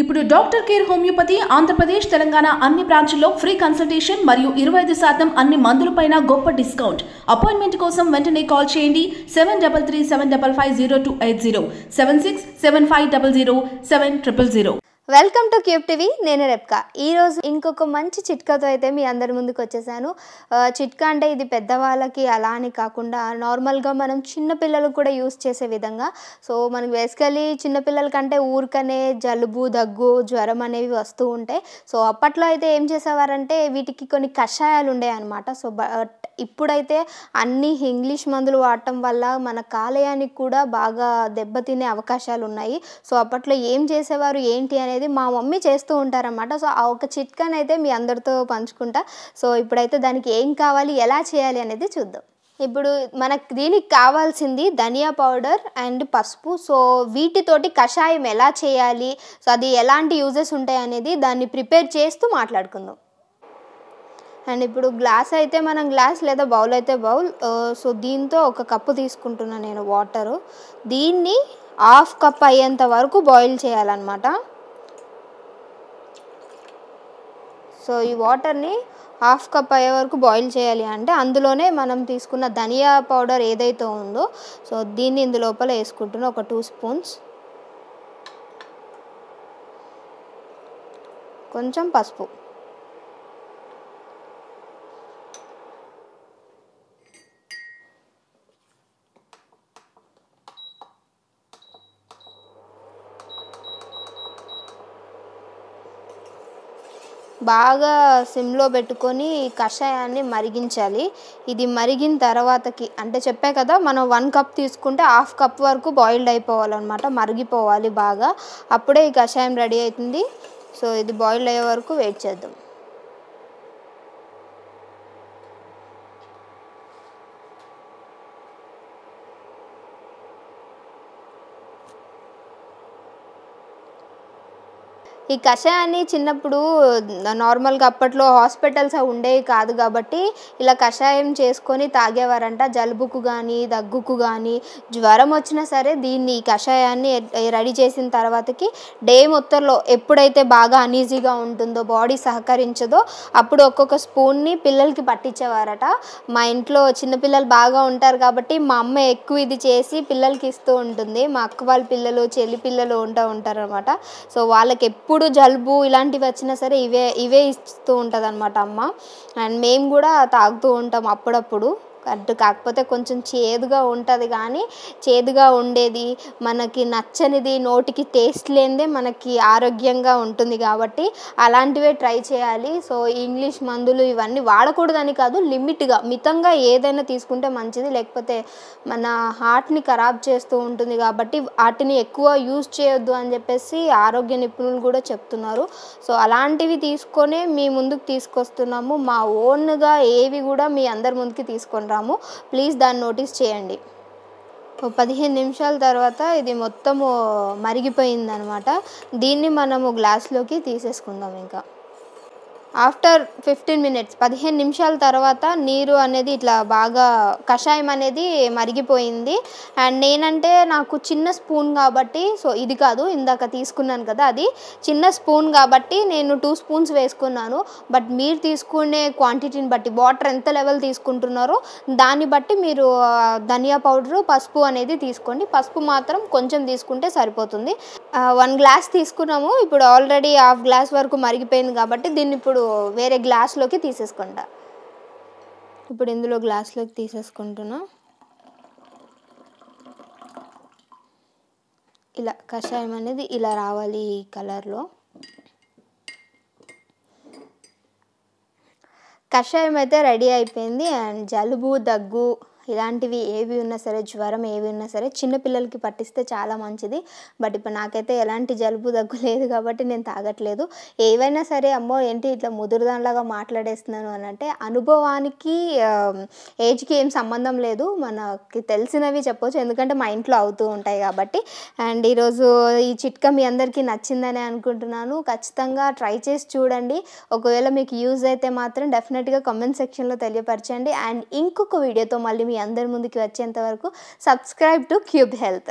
ఇప్పుడు doctor care homeopathy Andhra Pradesh Telangana అన్ని బ్రాంచ్ల్లో free consultation మరియు 25% అన్ని మందులపైన గొప్ప డిస్కౌంట్. అపాయింట్మెంట్ కోసం వెంటనే కాల్ చేయండి 7337550280 7675007000. Welcome to cube TV. నేను రెప్కా. ఈరోజు ఇంకొక మంచి చిట్కాతో అయితే మీ అందరి ముందుకు వచ్చేసాను. చిట్కా అంటే ఇది పెద్దవాళ్ళకి అలా అని కాకుండా నార్మల్గా మనం చిన్నపిల్లలకు కూడా యూస్ చేసే విధంగా. సో మనకి బేసికలీ చిన్నపిల్లల కంటే ఊరికనే జలుబు, దగ్గు, జ్వరం అనేవి వస్తూ ఉంటాయి. సో అప్పట్లో అయితే ఏం చేసేవారంటే వీటికి కొన్ని కషాయాలు ఉండేవి అనమాట. సో ఇప్పుడైతే అన్ని ఇంగ్లీష్ మందులు వాడటం వల్ల మన కాలేయానికి కూడా బాగా దెబ్బతినే అవకాశాలు ఉన్నాయి. సో అప్పట్లో ఏం చేసేవారు ఏంటి అనేది మా మమ్మీ చేస్తూ ఉంటారన్నమాట. సో ఆ ఒక చిట్కానైతే మీ అందరితో పంచుకుంటా. సో ఇప్పుడైతే దానికి ఏం కావాలి, ఎలా చేయాలి అనేది చూద్దాం. ఇప్పుడు మనకు దీనికి కావాల్సింది ధనియా పౌడర్ అండ్ పసుపు. సో వీటితోటి కషాయం ఎలా చేయాలి, సో అది ఎలాంటి యూజెస్ ఉంటాయి అనేది దాన్ని ప్రిపేర్ చేస్తూ మాట్లాడుకుందాం. అండ్ ఇప్పుడు గ్లాస్ అయితే మనం గ్లాస్, లేదా బౌల్ అయితే బౌల్. సో దీంతో ఒక కప్పు తీసుకుంటున్నాను నేను వాటరు. దీన్ని హాఫ్ కప్ అయ్యేంత వరకు బాయిల్ చేయాలన్నమాట. సో ఈ వాటర్ని హాఫ్ కప్ అయ్యే వరకు బాయిల్ చేయాలి. అంటే అందులోనే మనం తీసుకున్న ధనియా పౌడర్ ఏదైతే ఉందో సో దీన్ని ఇందులోపల వేసుకుంటున్నా. ఒక 2 స్పూన్స్. కొంచెం పసుపు. బాగా సిమ్లో పెట్టుకొని కషాయాన్ని మరిగించాలి. ఇది మరిగిన తర్వాతకి అంటే చెప్పే కదా, మనం 1 కప్ తీసుకుంటే హాఫ్ కప్ వరకు బాయిల్డ్ అయిపోవాలన్నమాట, మరిగిపోవాలి బాగా. అప్పుడే ఈ కషాయం రెడీ అవుతుంది. సో ఇది బాయిల్డ్ అయ్యే వరకు వెయిట్ చేద్దాం. ఈ కషాయాన్ని చిన్నప్పుడు నార్మల్గా అప్పట్లో హాస్పిటల్స్ ఉండేవి కాదు కాబట్టి ఇలా కషాయం చేసుకొని తాగేవారంట. జలుబుకు కానీ, దగ్గుకు కానీ, జ్వరం వచ్చినా సరే దీన్ని ఈ కషాయాన్ని రెడీ చేసిన తర్వాతకి డే మొత్తంలో ఎప్పుడైతే బాగా అనీజీగా ఉంటుందో, బాడీ సహకరించదో అప్పుడు ఒక్కొక్క స్పూన్ని పిల్లలకి పట్టించేవారట. మా ఇంట్లో చిన్నపిల్లలు బాగా ఉంటారు కాబట్టి మా అమ్మ ఎక్కువ ఇది చేసి పిల్లలకి ఇస్తూ ఉంటుంది. మా అక్క వాళ్ళ పిల్లలు, చెల్లి పిల్లలు ఉంటారు అనమాట. సో వాళ్ళకి ఎప్పుడు జలుబు ఇలాంటివి వచ్చినా సరే ఇవే ఇస్తూ ఉంటుంది అనమాట అమ్మ. అండ్ మేము కూడా తాగుతూ ఉంటాం అప్పుడప్పుడు. కాకపోతే కొంచెం చేదుగా ఉంటుంది, కానీ చేదుగా ఉండేది మనకి నచ్చనిది, నోటికి టేస్ట్ లేనిదే మనకి ఆరోగ్యంగా ఉంటుంది కాబట్టి అలాంటివే ట్రై చేయాలి. సో ఇంగ్లీష్ మందులు ఇవన్నీ వాడకూడదని కాదు, లిమిట్గా మితంగా ఏదైనా తీసుకుంటే మంచిది. లేకపోతే మన హార్ట్ని ఖరాబ్ చేస్తూ ఉంటుంది కాబట్టి వాటిని ఎక్కువ యూజ్ చేయొద్దు అని చెప్పేసి ఆరోగ్య నిపుణులు కూడా చెప్తున్నారు. సో అలాంటివి తీసుకొనే మీ ముందుకు తీసుకొస్తున్నాము. మా ఓన్గా ఏవి కూడా మీ అందరి ముందుకి తీసుకొని రాము. ప్లీజ్ దాన్ని నోటీస్ చేయండి. 15 నిమిషాల తర్వాత ఇది మొత్తము మరిగిపోయిందనమాట. దీన్ని మనము గ్లాస్లోకి తీసేసుకుందాం. ఇంకా ఆఫ్టర్ 15 మినిట్స్ 15 నిమిషాల తర్వాత నీరు అనేది ఇట్లా బాగా కషాయం అనేది మరిగిపోయింది. అండ్ నేనంటే నాకు చిన్న స్పూన్ కాబట్టి, సో ఇది కాదు ఇందాక తీసుకున్నాను కదా అది చిన్న స్పూన్ కాబట్టి నేను 2 స్పూన్స్ వేసుకున్నాను. బట్ మీరు తీసుకునే క్వాంటిటీని బట్టి, వాటర్ ఎంత లెవెల్ తీసుకుంటున్నారో దాన్ని బట్టి మీరు ధనియా పౌడరు, పసుపు అనేది తీసుకోండి. పసుపు మాత్రం కొంచెం తీసుకుంటే సరిపోతుంది. 1 గ్లాస్ తీసుకున్నాము. ఇప్పుడు ఆల్రెడీ హాఫ్ గ్లాస్ వరకు మరిగిపోయింది కాబట్టి దీన్ని ఇప్పుడు వేరే గ్లాస్లోకి తీసేసుకుంటా. ఇప్పుడు ఇందులో గ్లాస్లోకి తీసేసుకుంటున్నా. ఇలా కషాయం అనేది ఇలా రావాలి ఈ కలర్లో. కషాయం అయితే రెడీ అయిపోయింది. అండ్ జలుబు, దగ్గు ఇలాంటివి ఏవి ఉన్నా సరే, జ్వరం ఏవి ఉన్నా సరే చిన్నపిల్లలకి పట్టిస్తే చాలా మంచిది. బట్ ఇప్పుడు నాకైతే ఎలాంటి జలుబు, దగ్గు లేదు కాబట్టి నేను తాగట్లేదు. ఏవైనా సరే అమ్మో ఏంటి ఇట్లా ముదురుదానిలాగా మాట్లాడేస్తున్నాను అని అంటే అనుభవానికి ఏజ్కి ఏం సంబంధం లేదు. మనకి తెలిసినవి చెప్పొచ్చు, ఎందుకంటే మా ఇంట్లో అవుతూ ఉంటాయి కాబట్టి. అండ్ ఈరోజు ఈ చిట్కా మీ అందరికీ నచ్చిందని అనుకుంటున్నాను. ఖచ్చితంగా ట్రై చేసి చూడండి. ఒకవేళ మీకు యూజ్ అయితే మాత్రం డెఫినెట్గా కామెంట్ సెక్షన్లో తెలియపరచండి. అండ్ ఇంకొక వీడియోతో మళ్ళీ మీ అందరి ముందుకి వచ్చేంత వరకు సబ్స్క్రైబ్ టు క్యూబ్ హెల్త్.